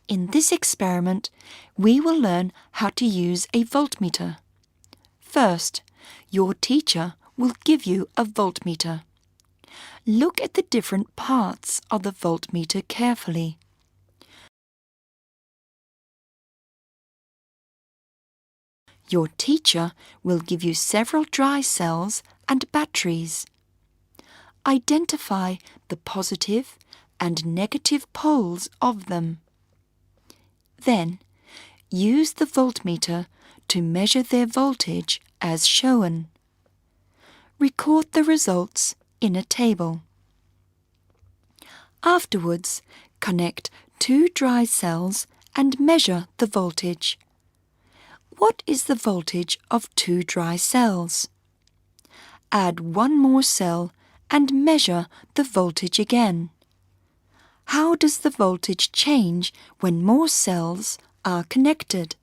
In this experiment, we will learn how to use a voltmeter. First, your teacher will give you a voltmeter. Look at the different parts of the voltmeter carefully. Your teacher will give you several dry cells and batteries. Identify the positive and negative poles of them. Then, use the voltmeter to measure their voltage as shown. Record the results in a table. Afterwards, connect 2 dry cells and measure the voltage. What is the voltage of 2 dry cells? Add 1 more cell and measure the voltage again. How does the voltage change when more cells are connected?